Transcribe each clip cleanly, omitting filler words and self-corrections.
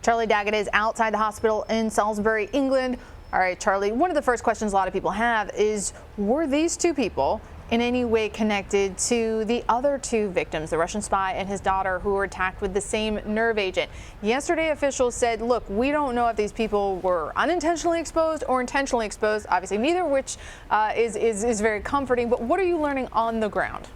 Charlie Daggett is outside the hospital in Salisbury, England. All right, Charlie, one of the first questions a lot of people have is, were these two people in any way connected to the other two victims, the Russian spy and his daughter, who were attacked with the same nerve agent? Yesterday, officials said, look, we don't know if these people were unintentionally exposed or intentionally exposed, obviously neither, which is very comforting. But what are you learning on the ground?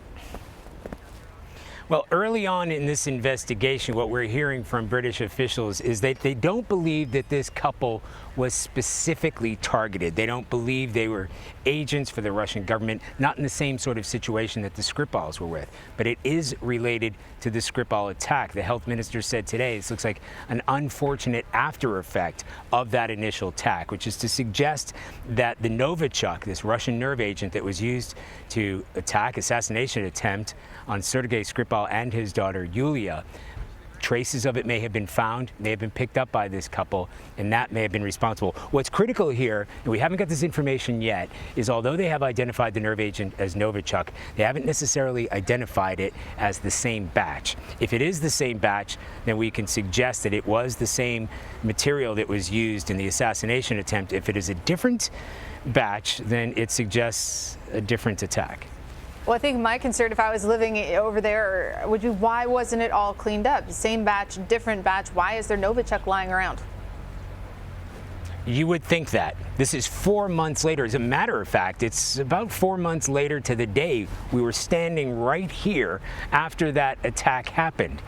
Well, early on in this investigation, what we're hearing from British officials is that they don't believe that this couple was specifically targeted. They don't believe they were agents for the Russian government, not in the same sort of situation that the Skripals were with. But it is related to the Skripal attack. The health minister said today this looks like an unfortunate after effect of that initial attack, which is to suggest that the Novichok, this Russian nerve agent that was used to assassination attempt on Sergei Skripal and his daughter Yulia, traces of it may have been found, may have been picked up by this couple, and that may have been responsible. What's critical here, and we haven't got this information yet, is although they have identified the nerve agent as Novichok, they haven't necessarily identified it as the same batch. If it is the same batch, then we can suggest that it was the same material that was used in the assassination attempt. If it is a different batch, then it suggests a different attack. Well, I think my concern, if I was living over there, would be, why wasn't it all cleaned up? Same batch, different batch. Why is there Novichok lying around? You would think that. This is 4 months later. As a matter of fact, it's about 4 months later to the day we were standing right here after that attack happened.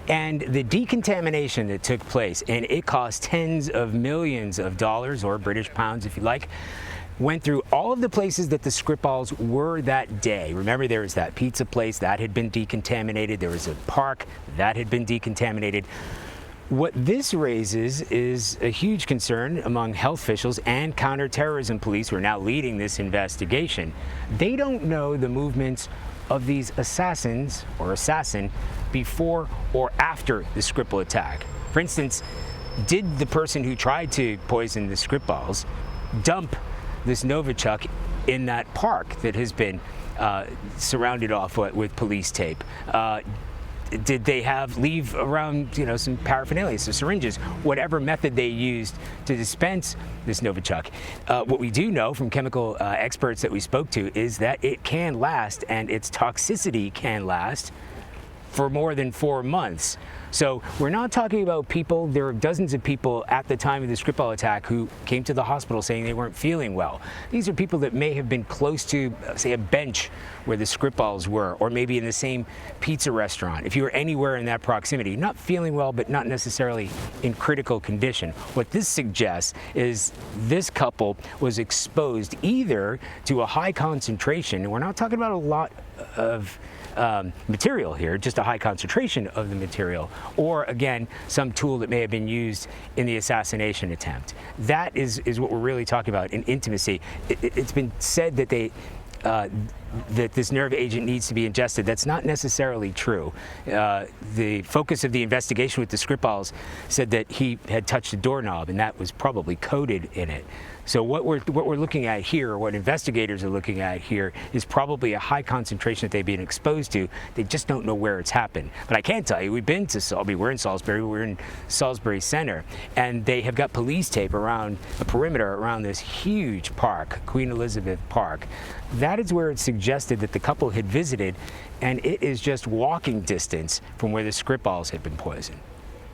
And the decontamination that took place, and it cost tens of millions of dollars, or British pounds if you like, went through all of the places that the Skripals were that day. Remember, there was that pizza place that had been decontaminated. There was a park that had been decontaminated. What this raises is a huge concern among health officials and counterterrorism police who are now leading this investigation. They don't know the movements of these assassins or assassin before or after the Skripal attack. For instance, did the person who tried to poison the Skripals dump this Novichok in that park that has been surrounded off with police tape? Did they leave around, some paraphernalia, some syringes, whatever method they used to dispense this Novichok? What we do know from chemical experts that we spoke to is that it can last, and its toxicity can last for more than 4 months. So we're not talking about people. There are dozens of people at the time of the Skripal attack who came to the hospital saying they weren't feeling well. These are people that may have been close to, say, a bench where the Skripals were, or maybe in the same pizza restaurant. If you were anywhere in that proximity, not feeling well, but not necessarily in critical condition. What this suggests is this couple was exposed either to a high concentration, and we're not talking about a lot of material here, just a high concentration of the material, or again, some tool that may have been used in the assassination attempt. That is what we're really talking about in intimacy. It's been said that that this nerve agent needs to be ingested. That's not necessarily true. The focus of the investigation with the Skripals said that he had touched a doorknob, and that was probably coded in it. So what we're looking at here, or what investigators are looking at here, is probably a high concentration that they've been exposed to. They just don't know where it's happened. But I can tell you, we've been to Salisbury. We're in Salisbury. We're in Salisbury Center, and they have got police tape around a perimeter around this huge park, Queen Elizabeth Park. That is where it's suggested that the couple had visited, and it is just walking distance from where the Skripals had been poisoned.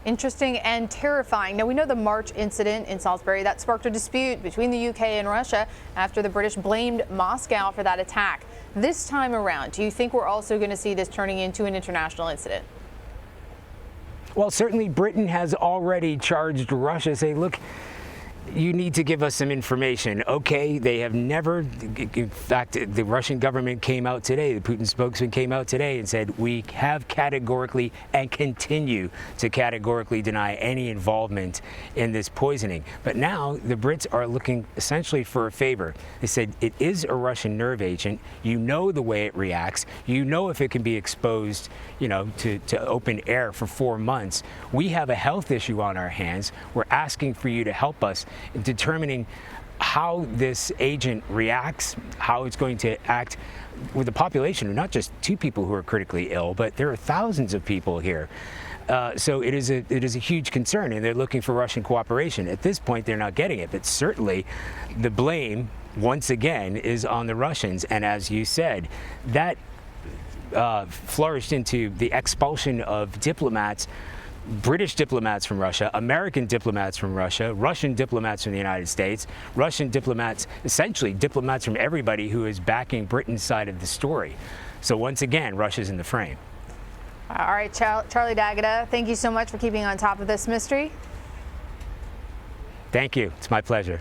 Interesting and terrifying. Now, we know the March incident in Salisbury that sparked a dispute between the UK and Russia after the British blamed Moscow for that attack. This time around, do you think we're also going to see this turning into an international incident? Well, certainly Britain has already charged Russia, saying, look, you need to give us some information. Okay, they have never, in fact, the Russian government came out today, the Putin spokesman came out today and said, we have categorically and continue to categorically deny any involvement in this poisoning. But now the Brits are looking essentially for a favor. They said, it is a Russian nerve agent. You know the way it reacts. You know if it can be exposed, to open air for 4 months. We have a health issue on our hands. We're asking for you to help us in determining how this agent reacts, how it's going to act with a population of not just 2 people who are critically ill, but there are thousands of people here. So it is a huge concern, and they're looking for Russian cooperation. At this point, they're not getting it, but certainly the blame, once again, is on the Russians. And as you said, that flourished into the expulsion of diplomats, British diplomats from Russia, American diplomats from Russia, Russian diplomats from the United States, Russian diplomats, essentially diplomats from everybody who is backing Britain's side of the story. So once again, Russia's in the frame. All right, Charlie D'Agata, thank you so much for keeping on top of this mystery. Thank you. It's my pleasure.